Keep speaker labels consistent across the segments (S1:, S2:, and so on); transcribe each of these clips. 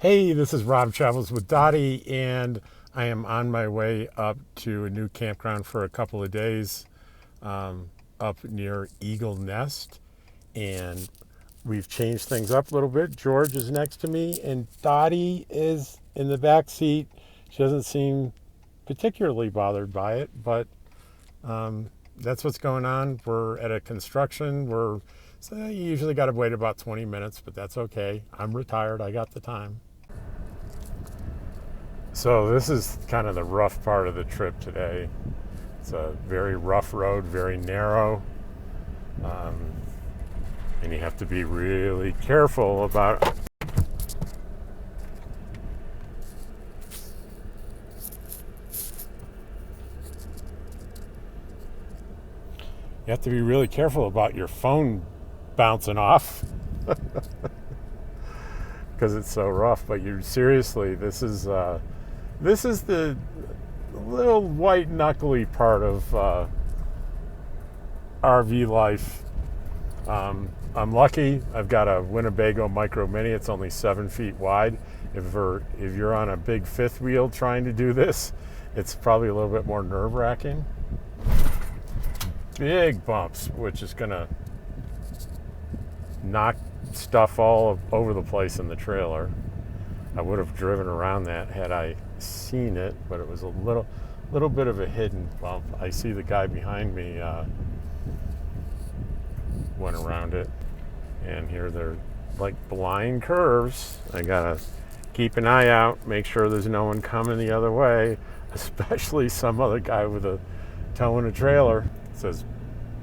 S1: Hey, this is Rob Travels with Dottie, and I am on my way up to a new campground for a couple of days up near Eagle Nest. And we've changed things up a little bit. George is next to me, and Dottie is in the back seat. She doesn't seem particularly bothered by it, but that's what's going on. We're at a construction. So you usually got to wait about 20 minutes, but that's okay. I'm retired. I got the time. So this is kind of the rough part of the trip today. It's a very rough road, very narrow, and you have to be really careful about your phone bouncing off because it's so rough. But this is the little white knuckly part of RV life. I'm lucky. I've got a Winnebago Micro Mini. It's only 7 feet wide. If you're on a big fifth wheel trying to do this, it's probably a little bit more nerve-wracking. Big bumps, which is going to knock stuff all over the place in the trailer. I would have driven around that had I seen it, but it was a little bit of a hidden bump. I see the guy behind me went around it, and here they're like blind curves. I gotta keep an eye out, make sure there's no one coming the other way, especially some other guy with a towing a trailer. It says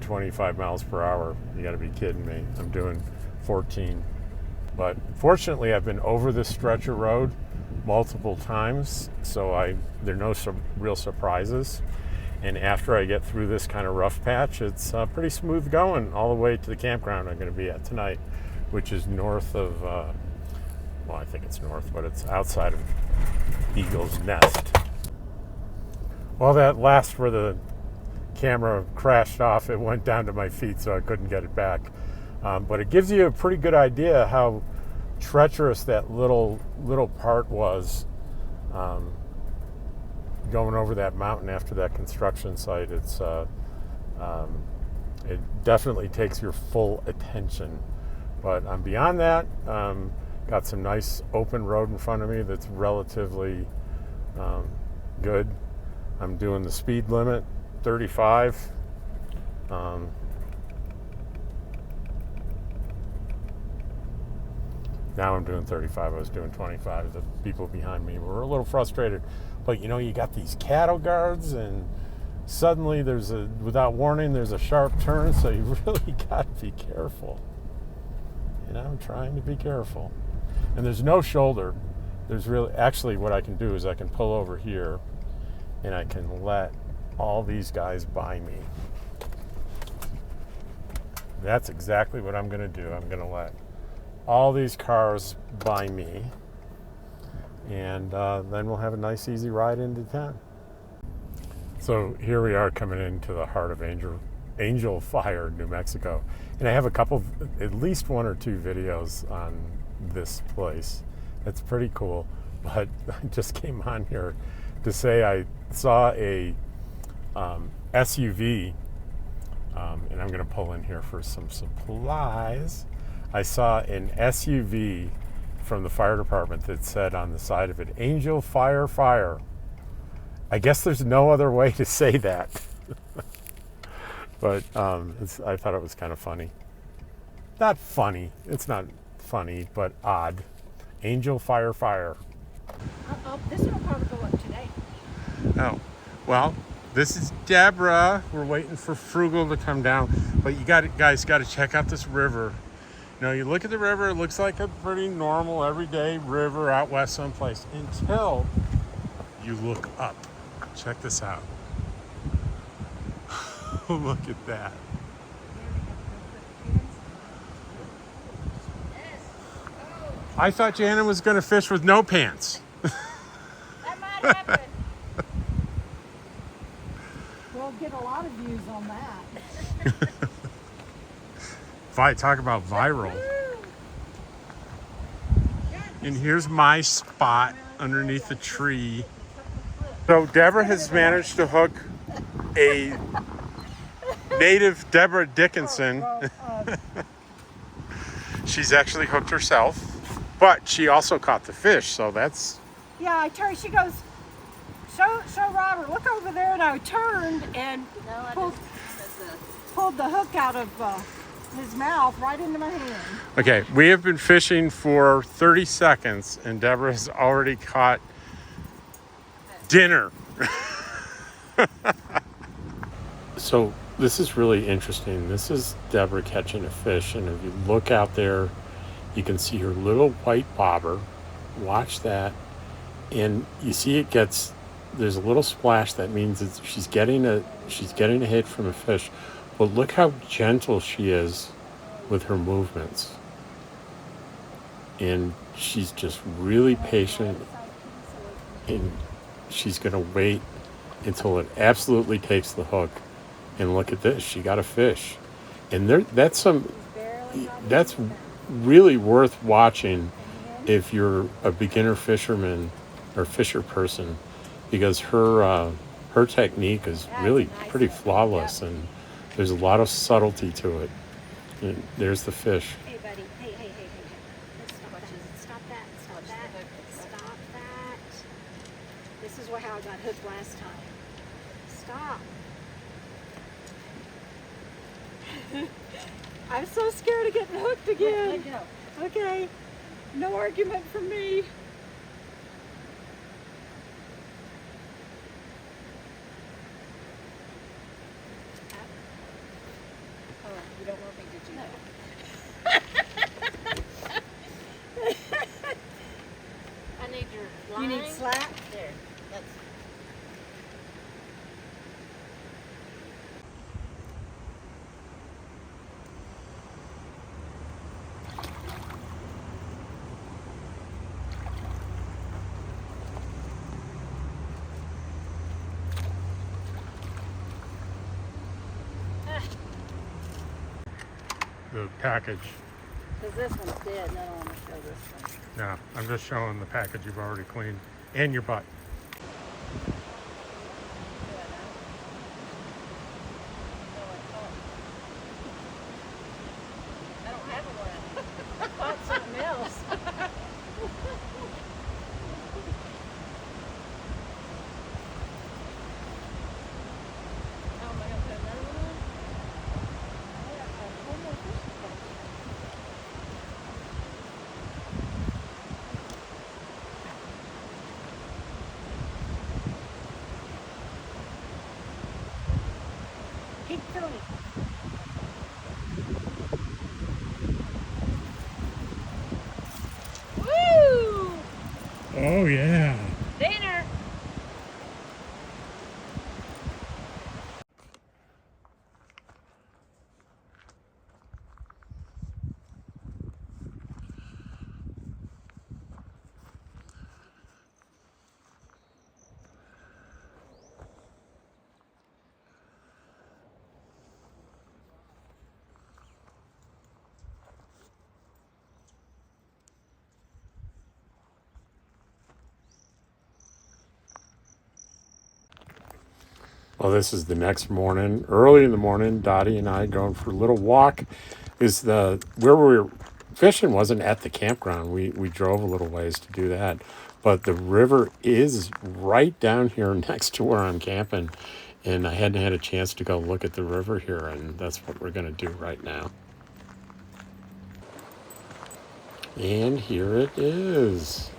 S1: 25 miles per hour. You gotta be kidding me. I'm doing 14. But fortunately, I've been over this stretch of road multiple times, so there are no real surprises. And after I get through this kind of rough patch, it's pretty smooth going all the way to the campground I'm going to be at tonight, which is north of, I think it's north, but it's outside of Eagle's Nest. Well, that last where the camera crashed off, it went down to my feet, so I couldn't get it back. But it gives you a pretty good idea how treacherous that little part was going over that mountain after that construction site. It definitely takes your full attention. But beyond that, got some nice open road in front of me that's relatively good. I'm doing the speed limit, 35. Now I'm doing 35. I was doing 25. The people behind me were a little frustrated. But you got these cattle guards, and suddenly without warning, there's a sharp turn, so you really got to be careful. I'm trying to be careful. And there's no shoulder. Actually what I can do is I can pull over here, and I can let all these guys by me. That's exactly what I'm going to do. I'm going to let all these cars by me, and then we'll have a nice easy ride into town. So here we are coming into the heart of Angel Fire, New Mexico, and I have at least one or two videos on this place. It's pretty cool, but I just came on here to say I saw a SUV, and I'm going to pull in here for some supplies. I saw an SUV from the fire department that said on the side of it, Angel Fire Fire. I guess there's no other way to say that. But I thought it was kind of funny. Not funny. It's not funny, but odd. Angel Fire Fire.
S2: This one will probably go up today.
S1: Oh, well, this is Debra. We're waiting for Frugal to come down. But you guys got to check out this river. You look at the river, it looks like a pretty normal, everyday river out west someplace until you look up. Check this out. Look at that. I thought Jana was going to fish with no pants.
S2: That might happen. We'll get a lot of views on that.
S1: If I talk about viral. And here's my spot underneath the tree. So Debra has managed to hook a native Debra Dickinson. She's actually hooked herself, but she also caught the fish, so that's...
S2: Yeah, I turned, she goes, show Robert, look over there, and I turned and pulled the hook out of his mouth right into my hand.
S1: Okay, we have been fishing for 30 seconds, and Debra has already caught dinner. So this is really interesting. This is Debra catching a fish, and if you look out there, you can see her little white bobber. Watch that, and you see it gets, there's a little splash. That means it's, she's getting a hit from a fish. But look how gentle she is with her movements, and she's just really patient, and she's gonna wait until it absolutely takes the hook. And look at this, she got a fish. And that's really worth watching if you're a beginner fisherman or fisher person, because her technique is really pretty flawless, and there's a lot of subtlety to it. And there's the fish.
S2: Hey, buddy. Hey. Stop that. Stop that. This is how I got hooked last time. Stop. I'm so scared of getting hooked again. Okay. No argument from me. Oh, you don't want me to do that.
S3: I need your line.
S2: You need slack?
S3: There. That's.
S1: The package.
S3: Because this one's dead, and I don't want to show this one.
S1: No, I'm just showing the package you've already cleaned, and your butt.
S3: I don't have one. I thought something else. Oh, am I going to put another one on?
S2: Keep filling.
S3: Woo!
S1: Oh yeah.
S3: Dinner!
S1: Well, this is the next morning. Early in the morning, Dottie and I going for a little walk. Is the where we were fishing wasn't at the campground. We drove a little ways to do that. But the river is right down here next to where I'm camping. And I hadn't had a chance to go look at the river here, and that's what we're gonna do right now. And here it is.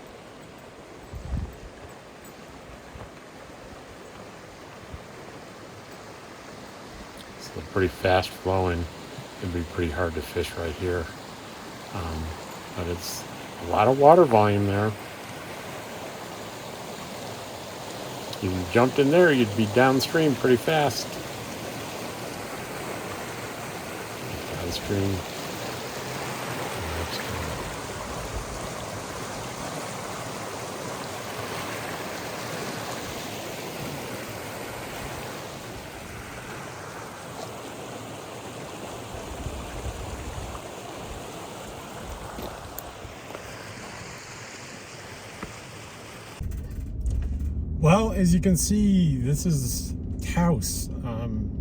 S1: It's pretty fast flowing. It'd be pretty hard to fish right here. But it's a lot of water volume there. If you jumped in there, you'd be downstream pretty fast. Downstream. Well, as you can see, this is Taos.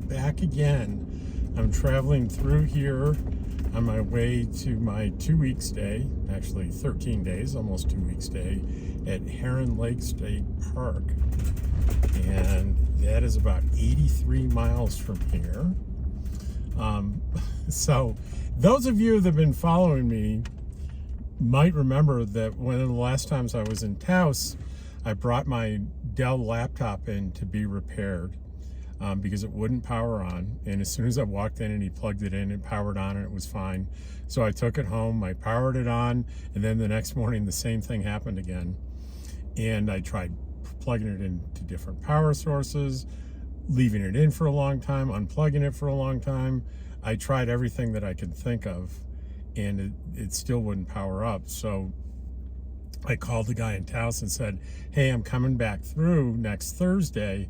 S1: Back again. I'm traveling through here on my way to my 2-week stay, actually 13 days, almost 2-week stay, at Heron Lake State Park. And that is about 83 miles from here. So those of you that have been following me might remember that one of the last times I was in Taos, I brought my Dell laptop in to be repaired because it wouldn't power on. And as soon as I walked in and he plugged it in, it powered on and it was fine. So I took it home, I powered it on, and then the next morning the same thing happened again. And I tried plugging it into different power sources, leaving it in for a long time, unplugging it for a long time. I tried everything that I could think of, and it still wouldn't power up. So I called the guy in Taos and said, hey, I'm coming back through next Thursday.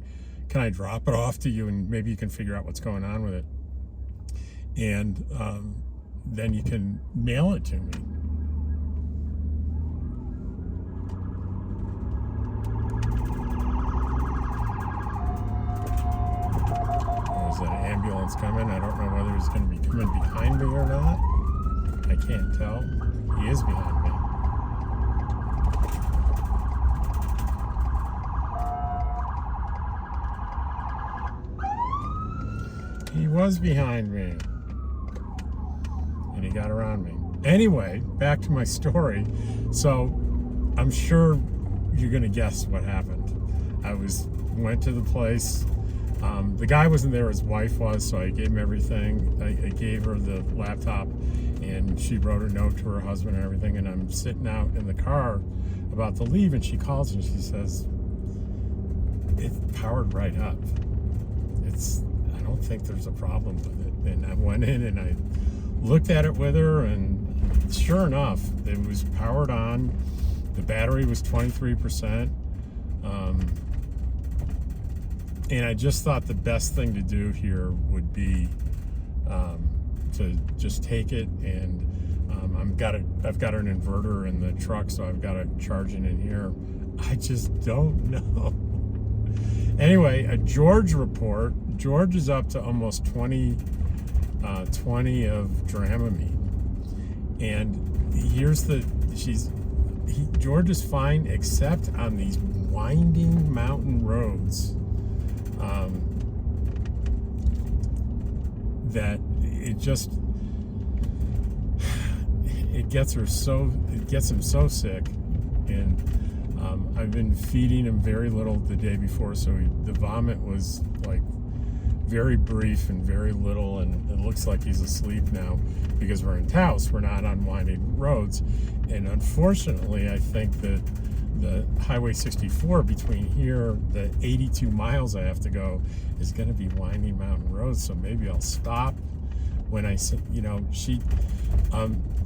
S1: Can I drop it off to you and maybe you can figure out what's going on with it? And then you can mail it to me. Oh, is that an ambulance coming? I don't know whether he's going to be coming behind me or not. I can't tell. He is behind me. He was behind me. And he got around me. Anyway, back to my story. So I'm sure you're going to guess what happened. I went to the place. The guy wasn't there, his wife was, so I gave him everything. I gave her the laptop, and she wrote a note to her husband and everything, and I'm sitting out in the car about to leave, and she calls and she says, it powered right up. I don't think there's a problem with it. And I went in and I looked at it with her, and sure enough, it was powered on. The battery was 23%. And I just thought the best thing to do here would be to just take it, and I've got an inverter in the truck, so I've got it charging in here. I just don't know. Anyway, a George report. George is up to almost 20 of Dramamine, and George is fine except on these winding mountain roads. That it gets him so sick, and I've been feeding him very little the day before, so the vomit was like very brief and very little, and it looks like he's asleep now because we're in Taos, we're not on winding roads, and unfortunately I think that the Highway 64 between here, the 82 miles I have to go, is going to be winding mountain roads. So maybe I'll stop when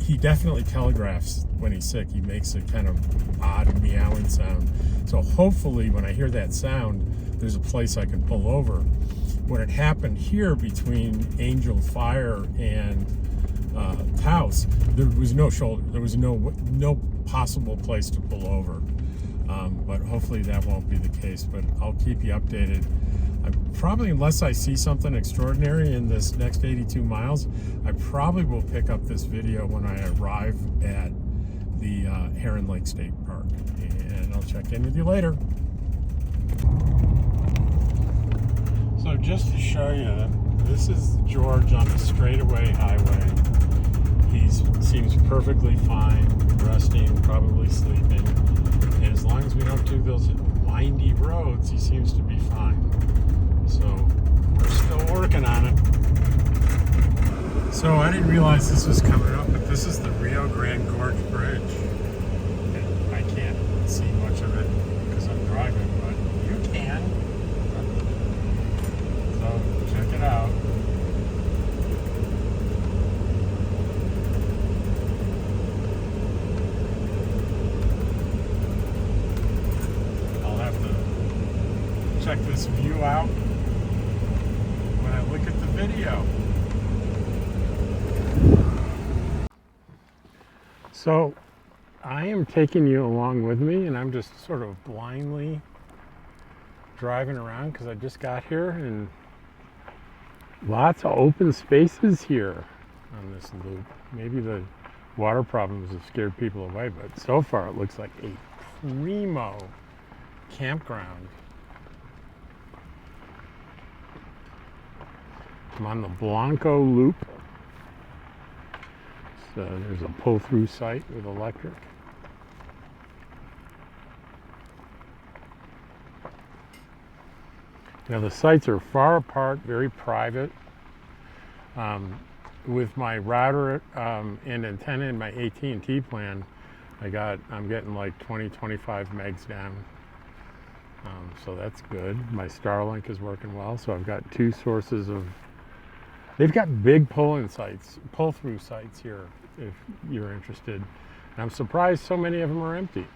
S1: he definitely telegraphs when he's sick. He makes a kind of odd meowing sound. So hopefully when I hear that sound, there's a place I can pull over. When it happened here between Angel Fire and Taos, there was no shoulder. There was no possible place to pull over. But hopefully that won't be the case, but I'll keep you updated. Probably, unless I see something extraordinary in this next 82 miles, I probably will pick up this video when I arrive at the Heron Lake State Park, and I'll check in with you later. So just to show you, this is George on the straightaway highway. He seems perfectly fine, resting, probably sleeping. And as long as we don't do those windy roads, he seems to be fine. So we're still working on it. So I didn't realize this was coming up, but this is the Rio Grande Gorge Bridge. And I can't see much of it because I'm driving, but you can. So check it out. Check this view out when I look at the video. So I am taking you along with me, and I'm just sort of blindly driving around because I just got here, and lots of open spaces here on this loop. Maybe the water problems have scared people away, but so far it looks like a primo campground. I'm on the Blanco Loop. So there's a pull-through site with electric. Now the sites are far apart, very private. With my router and antenna in my AT&T plan, I'm getting like 20-25 megs down. So that's good. My Starlink is working well, so I've got two sources of. They've got big pull-through sites here, if you're interested. And I'm surprised so many of them are empty.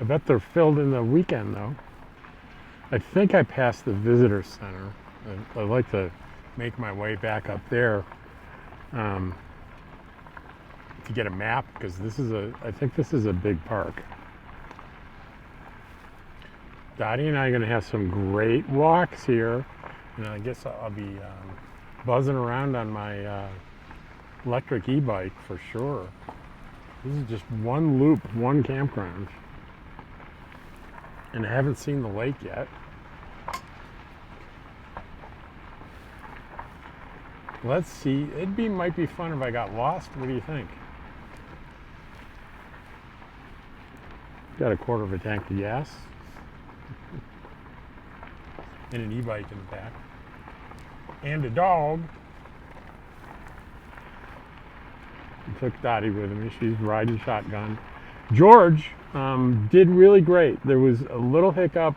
S1: I bet they're filled in the weekend though. I think I passed the visitor center. I'd like to make my way back up there to get a map, because I think this is a big park. Dottie and I are going to have some great walks here, and I guess I'll be buzzing around on my electric e-bike for sure. This is just one loop, one campground, and I haven't seen the lake yet. Let's see. Might be fun if I got lost. What do you think? Got a quarter of a tank of gas and an e-bike in the back, and a dog. I took Dottie with me. She's riding shotgun. George did really great. There was a little hiccup.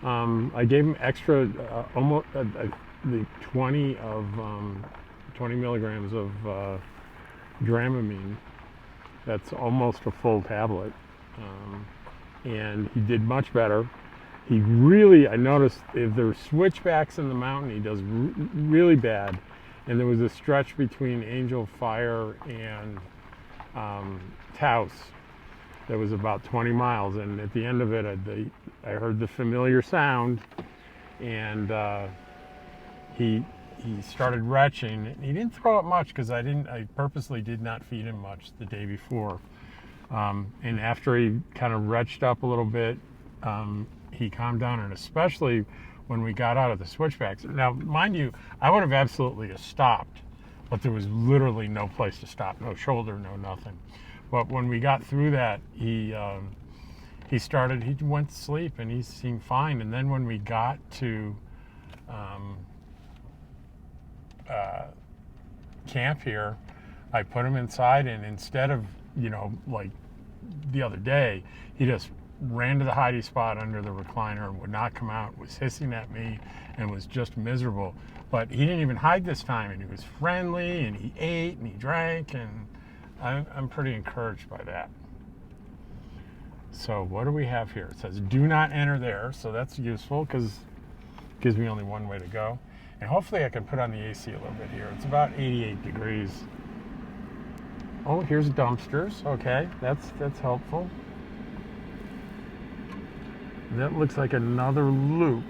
S1: I gave him extra, almost the 20 milligrams of Dramamine. That's almost a full tablet, and he did much better. I noticed if there were switchbacks in the mountain, he does really bad. And there was a stretch between Angel Fire and Taos that was about 20 miles. And at the end of it, I heard the familiar sound, and he started retching. He didn't throw up much because I purposely did not feed him much the day before. And after he kind of retched up a little bit, he calmed down, and especially when we got out of the switchbacks. Now, mind you, I would have absolutely stopped, but there was literally no place to stop, no shoulder, no nothing. But when we got through that, he went to sleep, and he seemed fine. And then when we got to camp here, I put him inside, and instead of, like the other day, he just ran to the hidey spot under the recliner and would not come out, was hissing at me, and was just miserable. But he didn't even hide this time, and he was friendly, and he ate, and he drank, and I'm pretty encouraged by that. So what do we have here? It says do not enter there, so that's useful because it gives me only one way to go. And hopefully I can put on the AC a little bit here. It's about 88 degrees. Oh, here's dumpsters. Okay, that's helpful. That looks like another loop.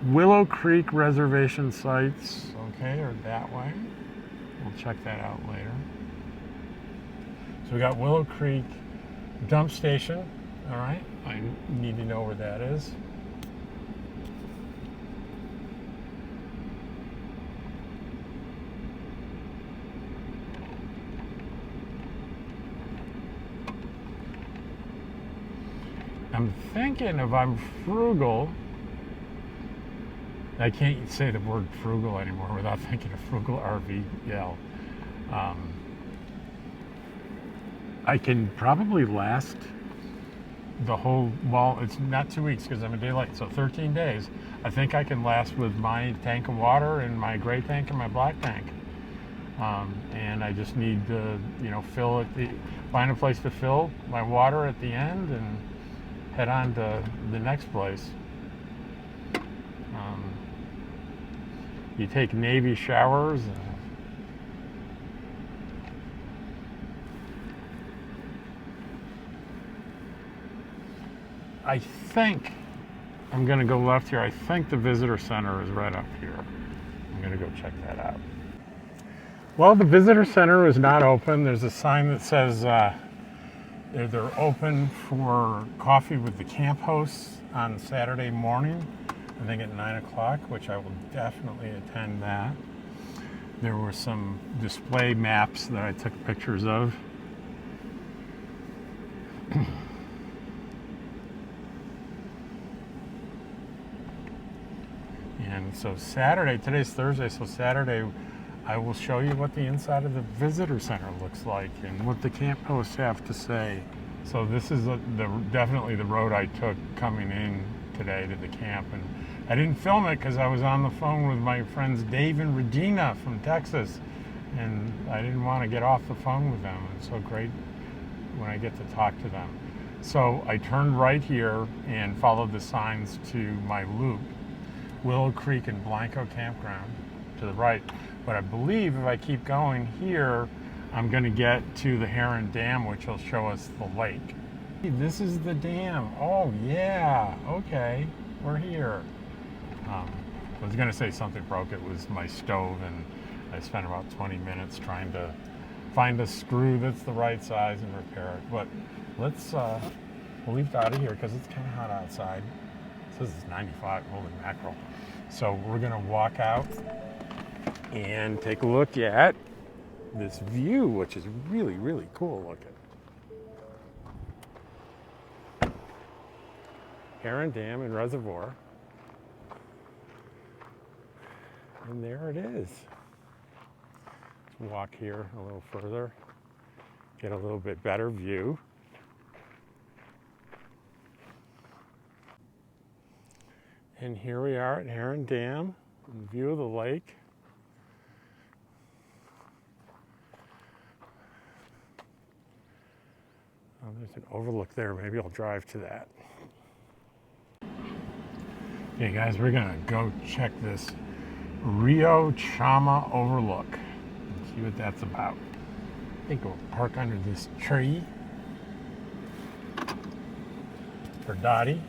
S1: Willow Creek reservation sites. Okay, or that way. We'll check that out later. So we got Willow Creek dump station. All right, I need to know where that is. I'm thinking if I'm frugal, I can't say the word frugal anymore without thinking of Frugal RVL. I can probably last the whole, well, it's not 2 weeks because I'm a day late, so 13 days. I think I can last with my tank of water and my gray tank and my black tank. And I just need to, find a place to fill my water at the end and head on to the next place. You take Navy showers. I think I'm gonna go left here. I think the visitor center is right up here. I'm gonna go check that out. Well, the visitor center is not open. There's a sign that says they're open for coffee with the camp hosts on Saturday morning, I think at 9 o'clock, which I will definitely attend that. There were some display maps that I took pictures of. And so Saturday, today's Thursday, so Saturday I will show you what the inside of the visitor center looks like and what the camp hosts have to say. So this is definitely the road I took coming in today to the camp. And I didn't film it because I was on the phone with my friends Dave and Regina from Texas. And I didn't want to get off the phone with them. It's so great when I get to talk to them. So I turned right here and followed the signs to my loop. Willow Creek and Blanco Campground to the right. But I believe if I keep going here, I'm going to get to the Heron Dam, which will show us the lake. This is the dam. Oh, yeah. Okay. We're here. I was going to say something broke. It was my stove, and I spent about 20 minutes trying to find a screw that's the right size and repair it. But let's we'll leave out of here because it's kind of hot outside. It says it's 95. Holy mackerel. So we're going to walk out and take a look at this view, which is really, really cool looking. Heron Dam and Reservoir. And there it is. Let's walk here a little further, get a little bit better view. And here we are at Heron Dam, view of the lake. Oh, there's an overlook there. Maybe I'll drive to that. Okay, guys, we're gonna go check this Rio Chama overlook and see what that's about. I think we'll park under this tree for Dottie,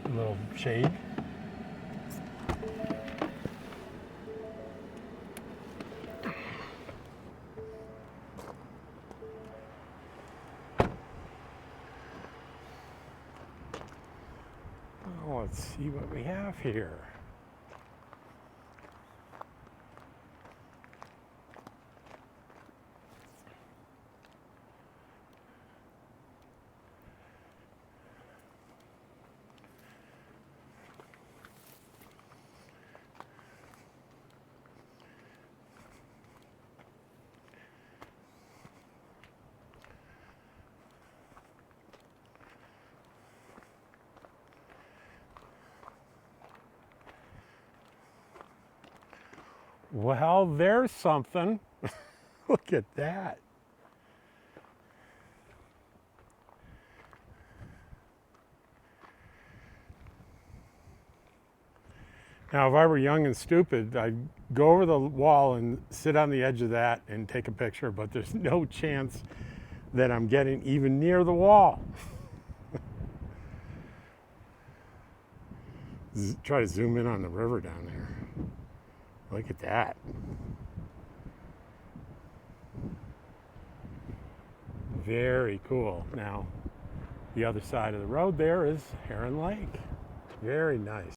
S1: a little shade. Let's see what we have here. Well, there's something. Look at that. Now, if I were young and stupid, I'd go over the wall and sit on the edge of that and take a picture, but there's no chance that I'm getting even near the wall. Try to zoom in on the river down there. Look at that. Very cool. Now, the other side of the road there is Heron Lake. Very nice.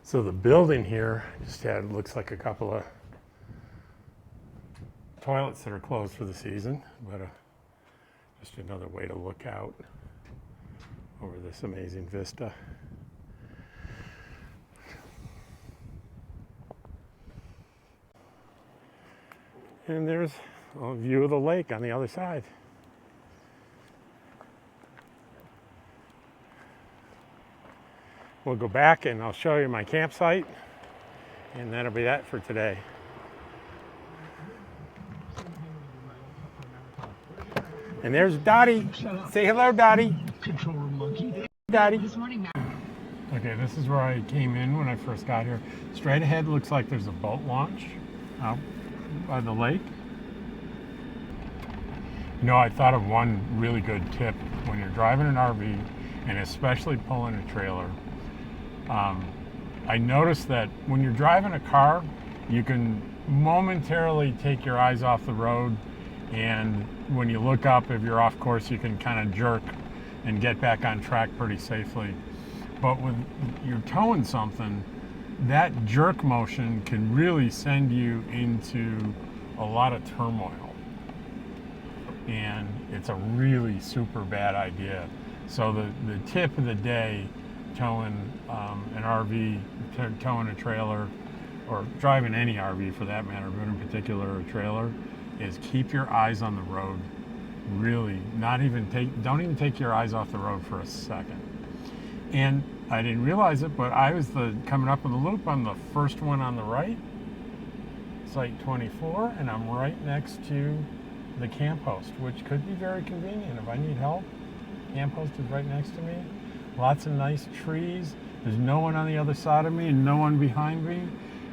S1: So the building here just had, looks like a couple of toilets that are closed for the season, but just another way to look out over this amazing vista. And there's a view of the lake on the other side. We'll go back and I'll show you my campsite, and that'll be that for today. And there's Dottie. Say hello, Dottie.
S4: Control room monkey.
S1: Dottie.
S4: This morning.
S1: Okay, this is where I came in when I first got here. Straight ahead looks like there's a boat launch out by the lake. You know, I thought of one really good tip when you're driving an RV, and especially pulling a trailer. I noticed that when you're driving a car, you can momentarily take your eyes off the road, and when you look up, if you're off course, you can kind of jerk and get back on track pretty safely. But when you're towing something, that jerk motion can really send you into a lot of turmoil, and it's a really super bad idea. So the tip of the day, towing an RV, towing a trailer, or driving any RV for that matter, but in particular a trailer, is keep your eyes on the road. Really, don't even take your eyes off the road for a second. And I didn't realize it, but I was coming up in the loop. I'm the first one on the right, site 24, and I'm right next to the camp host, which could be very convenient if I need help. Camp host is right next to me. Lots of nice trees. There's no one on the other side of me and no one behind me.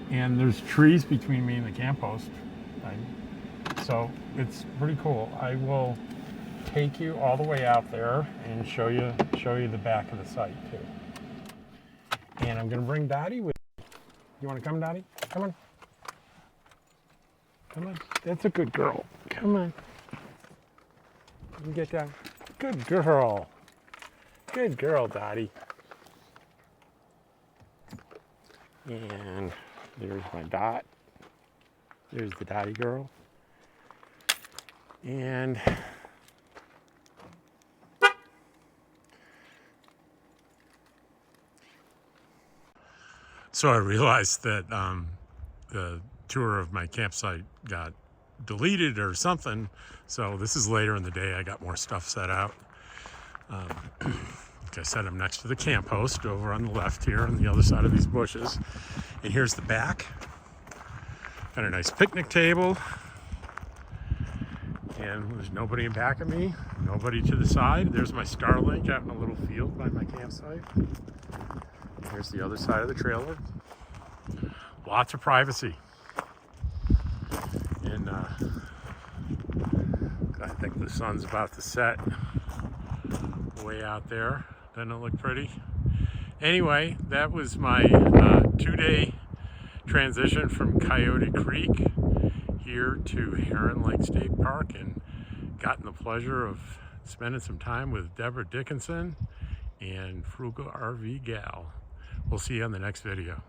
S1: And there's trees between me and the camp host. So it's pretty cool. I will take you all the way out there and show you the back of the site too. And I'm gonna bring Dottie with me. You wanna come, Dottie? Come on. Come on. That's a good girl. Come on. You can get down. Good girl. Good girl, Dottie. And there's my Dot. There's the Dottie girl. And so I realized that the tour of my campsite got deleted or something. So this is later in the day. I got more stuff set out. Like I said, I'm next to the camp host over on the left here on the other side of these bushes. And here's the back. Got a nice picnic table. And there's nobody in back of me, nobody to the side. There's my Starlink out in a little field by my campsite. Here's the other side of the trailer. Lots of privacy. And I think the sun's about to set way out there. Doesn't it look pretty? Anyway, that was my 2-day transition from Coyote Creek here to Heron Lake State Park, and gotten the pleasure of spending some time with Debra Dickinson and Frugal RV Gal. We'll see you on the next video.